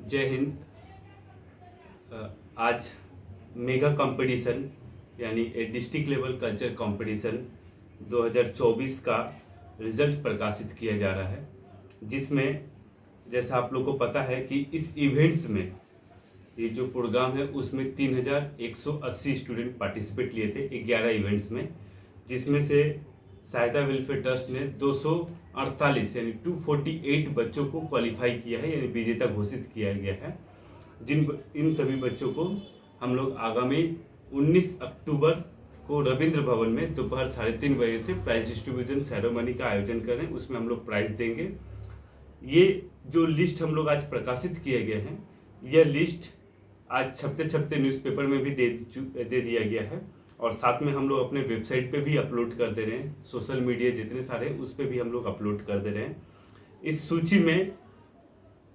जय हिंद। आज mega competition यानी डिस्ट्रिक्ट लेवल कल्चर कंपटीशन 2024 का रिजल्ट प्रकाशित किया जा रहा है, जिसमें जैसा आप लोग को पता है कि इस इवेंट्स में ये जो प्रोग्राम है उसमें 3180 स्टूडेंट पार्टिसिपेट लिए थे 11 इवेंट्स में, जिसमें से सहायता वेलफेयर ट्रस्ट ने 248 यानी 248 बच्चों को क्वालिफाई किया है, यानी विजेता घोषित किया गया है। इन सभी बच्चों को हम लोग आगामी 19 अक्टूबर को रविंद्र भवन में दोपहर 3:30 बजे से प्राइज डिस्ट्रीब्यूशन सेरेमनी का आयोजन करें, उसमें हम लोग प्राइज देंगे। ये जो लिस्ट हम लोग आज प्रकाशित किए गए हैं, यह लिस्ट आज छपते न्यूज़पेपर में भी दे दिया गया है, और साथ में हम लोग अपने वेबसाइट पे भी अपलोड कर दे रहे हैं। सोशल मीडिया जितने सारे उस पर भी हम लोग अपलोड कर दे रहे हैं। इस सूची में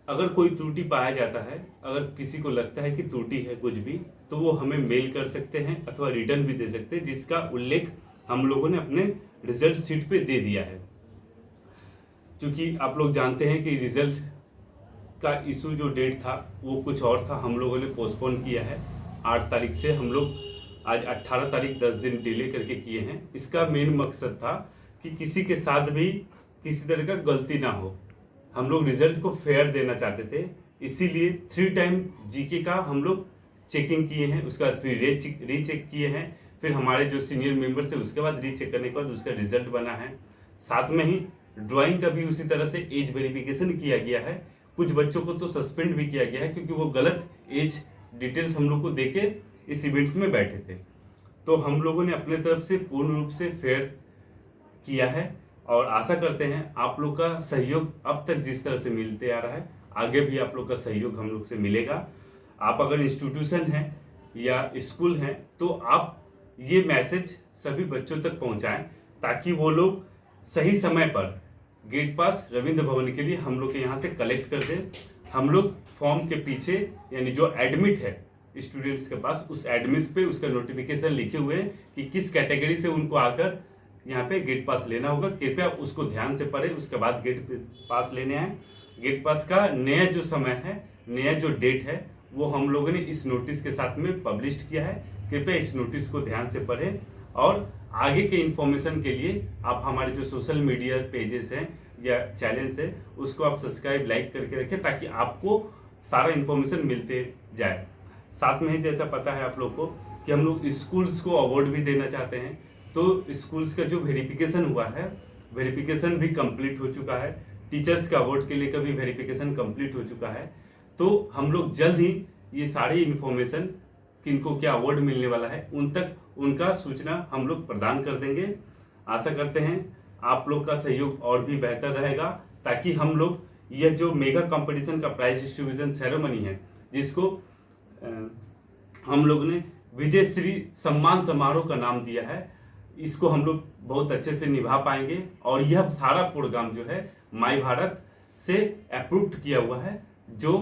अगर कोई त्रुटि पाया जाता है, अगर किसी को लगता है कि त्रुटि है कुछ भी, तो वो हमें मेल कर सकते हैं अथवा रिटर्न भी दे सकते हैं, जिसका उल्लेख हम लोगों ने अपने रिजल्ट शीट पे दे दिया है। क्योंकि आप लोग जानते हैं कि रिजल्ट का इशू जो डेट था वो कुछ और था, हम लोगों ने पोस्टपोन किया है 8 तारीख से। हम लोग आज 18 तारीख 10 दिन डिले करके किए हैं। इसका मेन मकसद था कि किसी के साथ भी किसी तरह का गलती ना हो। हम लोग रिजल्ट को फेयर देना चाहते थे, इसीलिए 3 टाइम जीके का हम लोग चेकिंग किए हैं, उसके बाद फिर रीचेक किए हैं, फिर हमारे जो सीनियर मेंबर्स है उसके बाद रीचेक करने के बाद उसका रिजल्ट बना है। साथ में ही ड्राइंग का भी उसी तरह से एज वेरिफिकेशन किया गया है। कुछ बच्चों को तो सस्पेंड भी किया गया है क्योंकि वो गलत एज डिटेल्स हम लोग को देके इस इवेंट्स में बैठे थे। तो हम लोगों ने अपने तरफ से पूर्ण रूप से फेयर किया है, और आशा करते हैं आप लोग का सहयोग अब तक जिस तरह से मिलते आ रहा है, आगे भी आप लोग का सहयोग हम लोग से मिलेगा। आप अगर इंस्टीट्यूशन हैं या स्कूल हैं तो आप ये मैसेज सभी बच्चों तक पहुंचाएं, ताकि वो लोग सही समय पर गेट पास रविंद्र भवन के लिए हम लोग के यहाँ से कलेक्ट कर दें। हम लोग फॉर्म के पीछे यानी जो एडमिट है स्टूडेंट्स के पास, उस एडमिट पे उसका नोटिफिकेशन लिखे हुए हैं कि किस कैटेगरी से उनको आकर यहाँ पे गेट पास लेना होगा। कृपया उसको ध्यान से पढ़ें, उसके बाद गेट पास लेने आए। गेट पास का नया जो समय है, नया जो डेट है, वो हम लोगों ने इस नोटिस के साथ में पब्लिश किया है। कृपया इस नोटिस को ध्यान से पढ़ें, और आगे के इन्फॉर्मेशन के लिए आप हमारे जो सोशल मीडिया पेजेस हैं या चैनल्स है उसको आप सब्सक्राइब लाइक करके रखें, ताकि आपको सारा इन्फॉर्मेशन मिलते जाए। साथ में जैसा पता है आप लोग को कि हम लोग स्कूल्स को अवार्ड भी देना चाहते हैं, तो स्कूल्स का जो वेरिफिकेशन हुआ है, वेरिफिकेशन भी कंप्लीट हो चुका है। टीचर्स का अवार्ड के लिए का भी वेरिफिकेशन कंप्लीट हो चुका है। तो हम लोग जल्द ही ये सारी इन्फॉर्मेशन किनको क्या अवार्ड मिलने वाला है उन तक उनका सूचना हम लोग प्रदान कर देंगे। आशा करते हैं आप लोग का सहयोग और भी बेहतर रहेगा, ताकि हम लोग यह जो मेगा कंपटीशन का प्राइज डिस्ट्रीब्यूशन सेरेमनी है, जिसको हम लोग ने विजयश्री सम्मान समारोह का नाम दिया है, इसको हम लोग बहुत अच्छे से निभा पाएंगे। और यह सारा प्रोग्राम जो है माई भारत से अप्रूव्ड किया हुआ है, जो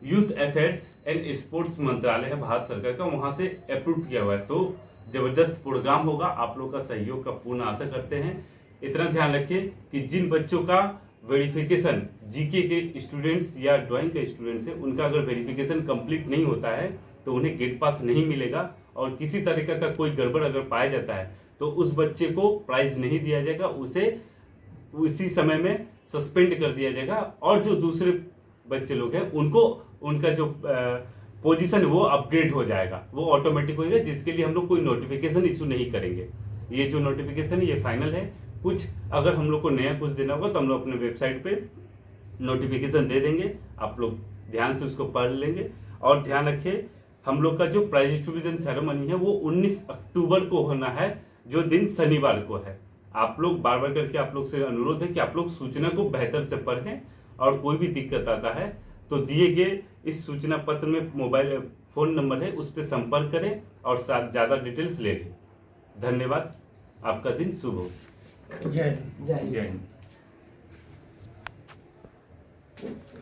यूथ अफेयर्स एंड स्पोर्ट्स मंत्रालय है भारत सरकार का, वहाँ से अप्रूव किया हुआ है। तो जबरदस्त प्रोग्राम होगा, आप लोग का सहयोग का पूर्ण आशा करते हैं। इतना ध्यान रखिए कि जिन बच्चों का वेरिफिकेशन जीके के स्टूडेंट्स या ड्राइंग के स्टूडेंट्स हैं, उनका अगर वेरिफिकेशन कंप्लीट नहीं होता है तो उन्हें गेट पास नहीं मिलेगा, और किसी तरीके का कोई गड़बड़ अगर पाया जाता है तो उस बच्चे को प्राइज नहीं दिया जाएगा, उसे उसी समय में सस्पेंड कर दिया जाएगा। और जो दूसरे बच्चे लोग हैं उनको उनका जो पोजीशन वो अपग्रेड हो जाएगा, वो ऑटोमेटिक हो जाएगा, जिसके लिए हम लोग कोई नोटिफिकेशन इशू नहीं करेंगे। ये जो नोटिफिकेशन है ये फाइनल है। कुछ अगर हम लोग को नया कुछ देना होगा तो हम लोग अपने वेबसाइट पे नोटिफिकेशन दे देंगे, आप लोग ध्यान से उसको पढ़ लेंगे। और ध्यान रखिए हम लोग का जो प्राइज डिस्ट्रीब्यूशन सेरेमनी है वो 19 अक्टूबर को होना है, जो दिन शनिवार को है। आप लोग बार बार करके आप लोग से अनुरोध है कि आप लोग सूचना को बेहतर से पढ़ें, और कोई भी दिक्कत आता है तो दिए गए इस सूचना पत्र में मोबाइल फ़ोन नंबर है, उस पर संपर्क करें और साथ ज़्यादा डिटेल्स ले लें। धन्यवाद, आपका दिन शुभ हो। जय हिंद। जय हिंद।